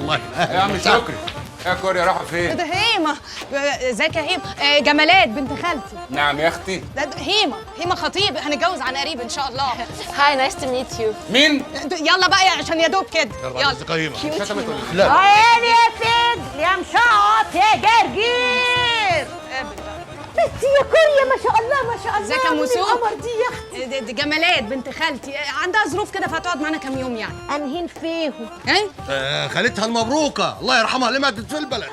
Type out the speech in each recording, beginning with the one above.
الله يا عم شكري يا كوريا راحوا فين؟ ده هيمة. ازيك يا هيمة؟ جمالات بنت خالتي. نعم يا اختي. ده هيمة خطيب، هنتجوز عن قريب ان شاء الله. هاي نايس تو ميت يو. مين؟ يلا بقى عشان يا دوب كده. يلا ازيك يا هيمة؟ شتمت ولا لا يا فجل يا مشعط يا جرجير. بنتي يا كوريا ما شاء الله ما شاء الله. ازيك يا موسو؟ القمر دي يا اختي. دي جمالات بنت خالتي، عندها ظروف كده فهتقعد معانا كام يوم يعني. انهين فيهم. خالتها المبروكة الله يرحمها اللي ماتت في البلد.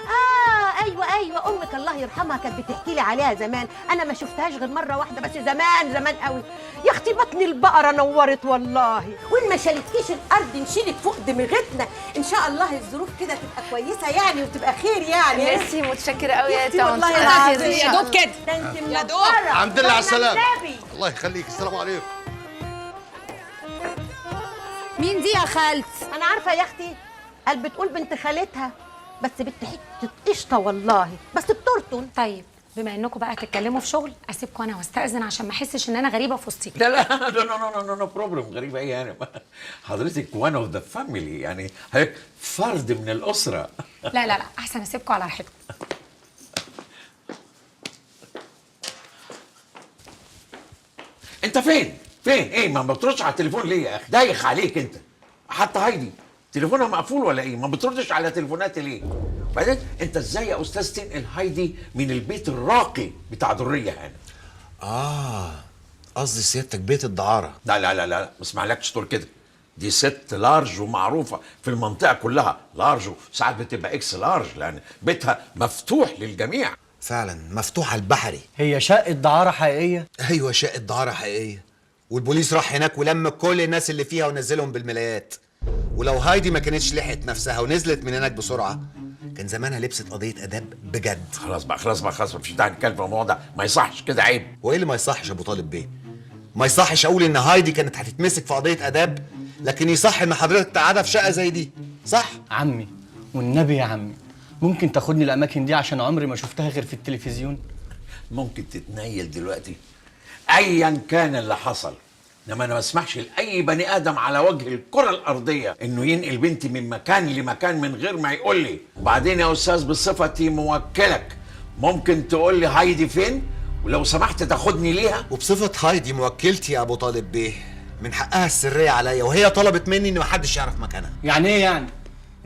ايوه امك الله يرحمها كانت بتحكي لي عليها زمان، انا ما شفتهاش غير مره واحده بس زمان قوي. يا اختي بطن البقره نورت والله، وان ما شالتكيش الارض نشيلك فوق دماغتنا ان شاء الله. الظروف كده تبقى كويسه يعني وتبقى خير يعني. ميرسي متشكره قوي يا اختي والله طنط. العظيم يا دوب كده. ده انت يا دوب. منورة. الحمد لله على السلامة. النبي. الله يخليك. السلام عليكم. مين دي يا خالتي؟ انا عارفه يا اختي، قال بتقول بنت خالتها بس بنت حته قشطه والله، بس بترطن. طيب بما انكم بقى تتكلموا في شغل اسيبكم انا واستاذن عشان ما احسش ان انا غريبه في وسطيكم. لا نو بروبلم. غريبه ايه يعني؟ حضرتك وان اوف ذا فاميلي، يعني هيك فرد من الاسره. لا احسن اسيبكم على راحتكم. انت فين؟ ايه ما بتردش على التليفون ليه يا اخي؟ دايخ عليك انت. حتى هايدي تليفونها مقفول ولا ايه؟ ما بتردش على تليفوناتي ليه؟ بعدين انت ازاي يا استاذ تنقل هايدي من البيت الراقي بتاع دريه هانم؟ قصدي سيادتك بيت الدعارة. لا ما اسمعلكش تقول كده. دي ست لارج ومعروفه في المنطقه كلها، لارج وساعات بتبقى اكس لارج لان بيتها مفتوح للجميع. فعلا مفتوحة البحري. هي شقة دعارة حقيقية؟ ايوه شقة دعارة حقيقية، والبوليس راح هناك ولم كل الناس اللي فيها ونزلهم بالملايات. ولو هايدي ما كانتش لحقت نفسها ونزلت من هناك بسرعة كان زمانها لبست قضية آداب بجد. خلاص بقى مفيش داعي نتكلم في الموضوع ده، ما يصحش كده، عيب. وايه اللي ما يصحش يا ابو طالب بيه؟ ما يصحش اقول ان هايدي كانت هتتمسك في قضية آداب، لكن يصح ان حضرتك تقعدها في شقة زي دي، صح؟ عمي والنبي يا عمي ممكن تاخدني الاماكن دي عشان عمري ما شفتها غير في التلفزيون. ممكن تتنيل دلوقتي ايا كان اللي حصل، انما انا ما اسمحش لاي بني ادم على وجه الكره الارضيه انه ينقل بنتي من مكان لمكان من غير ما يقول لي. وبعدين يا استاذ بصفتي موكلك ممكن تقول لي هايدي فين ولو سمحت تاخدني ليها. وبصفة هايدي موكلتي يا ابو طالب بيه من حقها السرية عليا، وهي طلبت مني ان محدش يعرف مكانها. يعني ايه يعني؟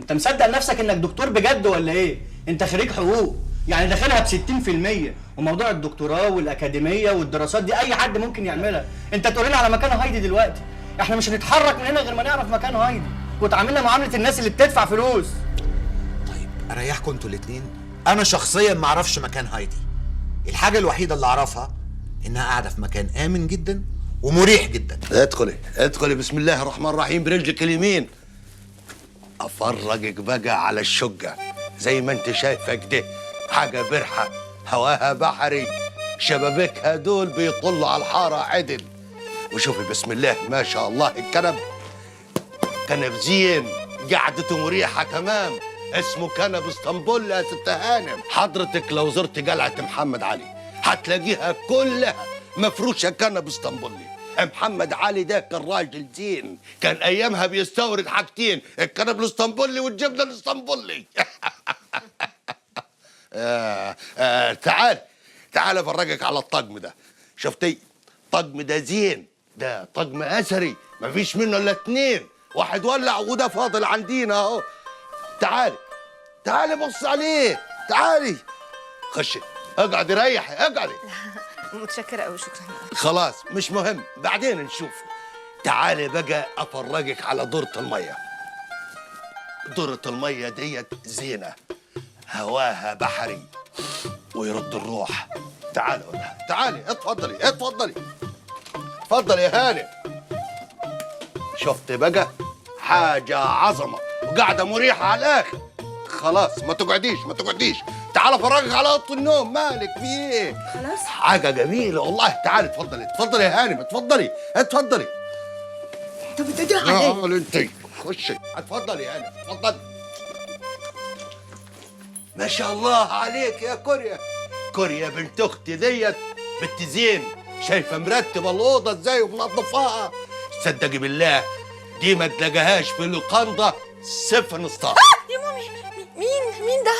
انت مصدق نفسك انك دكتور بجد ولا ايه؟ انت خريج حقوق يعني داخلها ب 60%، وموضوع الدكتوراه والاكاديميه والدراسات دي اي حد ممكن يعملها. انت تقول لنا على مكان هايدي دلوقتي؟ احنا مش هنتحرك من هنا غير ما نعرف مكان هايدي، وتعاملنا معامله الناس اللي بتدفع فلوس. طيب اريحكم انتوا الاتنين، انا شخصيا ما اعرفش مكان هايدي. الحاجه الوحيده اللي اعرفها انها قاعده في مكان امن جدا ومريح جدا. ادخلي بسم الله الرحمن الرحيم برجلك اليمين. افرجك بقى على الشقه زي ما انت شايفه كده، حاجه برحه هواها بحري، شبابيكها دول بيطلوا على الحاره عدل. وشوفي بسم الله ما شاء الله كنب زين، قعدته مريحه تمام، اسمه كنب اسطنبول يا ست هانم. حضرتك لو زرت قلعه محمد علي هتلاقيها كلها مفروشه كنب اسطنبولي. محمد علي ده كان راجل زين، كان ايامها بيستورد حاجتين، الكنب الاسطنبولي والجبنه الاسطنبولي. تعال افرجك على الطقم ده. شفتي الطقم ده زين، ده طقم اثري مفيش منه الا اتنين، واحد ولع وده فاضل عندينا اهو. تعالي بص عليه، تعالي خشي اقعدي ريحي اقعدي. متشكره قوي شكرا. خلاص مش مهم بعدين نشوف. تعالي بقى افرجك على دورة المية. دورة المية ديت زينة، هواها بحري ويرد الروح. تعالي اتفضلي يا هانم. شفت بقى حاجة عظمة وقاعدة مريحة على الآخر. خلاص ما تقعديش تعال افرجك على اوضه النوم. مالك في ايه؟ خلاص حاجه جميله والله. تعالي اتفضلي يا هانم، اتفضلي. انت بتدعي عليه؟ انت خشي اتفضلي يا هانم اتفضلي. ما شاء الله عليك يا كوريا بنت اختي ديت بنت زين. شايفه مرتبه الاوضه ازاي ومنظفاها؟ صدقي بالله دي ما تلاقيهاش في لوكاندا 7 ستار. يا مامي مين ده؟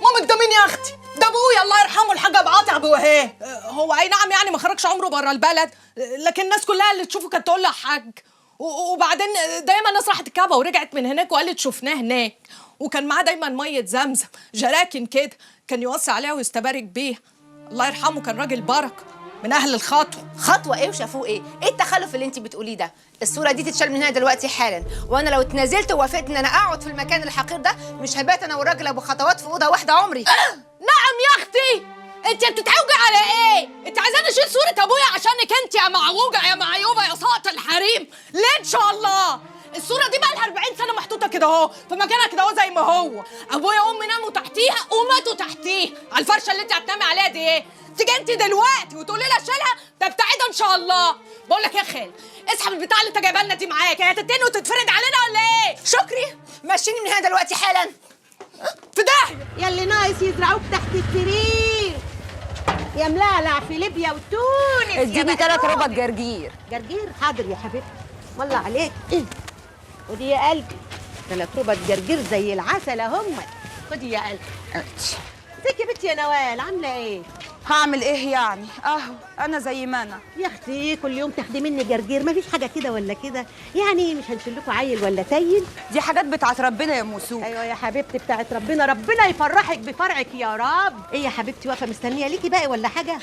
مامك ده مين يا اختي؟ ده ابويا الله يرحمه الحاج ابو عاطي ابو وهاب. هو اي نعم يعني ما خرجش عمره بره البلد، لكن الناس كلها اللي تشوفه كانت تقول له يا حاج. وبعدين دايما الناس راحت الكعبه ورجعت من هناك وقالت شفناه هناك، وكان معاه دايما ميه زمزم جراكن كده كان يوصي عليها ويستبارك بيها. الله يرحمه كان راجل بركه من اهل الخطوه. خطوه ايه وشافوه ايه؟ ايه التخلف اللي انت بتقوليه ده؟ الصوره دي تتشال من هنا دلوقتي حالا، وانا لو اتنازلت ووافقت ان انا اقعد في المكان الحقير ده مش هبات انا والراجل ابو خطوات في اوضه واحده عمري. نعم يا اختي، انت بتتعوجي على ايه؟ انت عايزاني اشيل صوره ابويا عشانك انت يا معوجه يا معيوبه يا ساقط الحريم؟ ليه ان شاء الله؟ الصوره دي بقى لها 40 سنه محطوطه كده اهو في مكانها كده اهو زي ما هو. ابويا وامي ناموا تحتيها وماتوا تحتيها على الفرشه اللي انت هتنامي عليها دي. ايه تيجي انت دلوقتي وتقولي لي اشيلها؟ ده بتاعتها ان شاء الله. بقول لك يا خال اسحب البتاع اللي انت جايبها لنا دي معاك، هي هتتني وتتفرد علينا ولا ايه؟ شكري مشيني من هنا دلوقتي حالا. في داهيه يا اللي ناقص يزرعوك تحت السرير يا ملعلع في ليبيا وتونس. اديني 3 ربط جرجير. جرجير حاضر يا حبيبتي، والله عليك. خدي يا قلبي 3 ربط جرجير زي العسل هم. خدي يا قلبي. ازيك يا بنتي يا نوال، عامله ايه؟ هعمل ايه يعني؟ اهو انا زي ما انا. يا اختي كل يوم تاخدي مني جرجير، مفيش حاجه كده ولا كده يعني؟ مش هنشيل لكم عيل ولا تاين؟ دي حاجات بتاعت ربنا يا موسو. ايوه يا حبيبتي بتاعت ربنا، ربنا يفرحك بفرعك يا رب. ايه يا حبيبتي واقفه مستنيه ليكي باقي ولا حاجه؟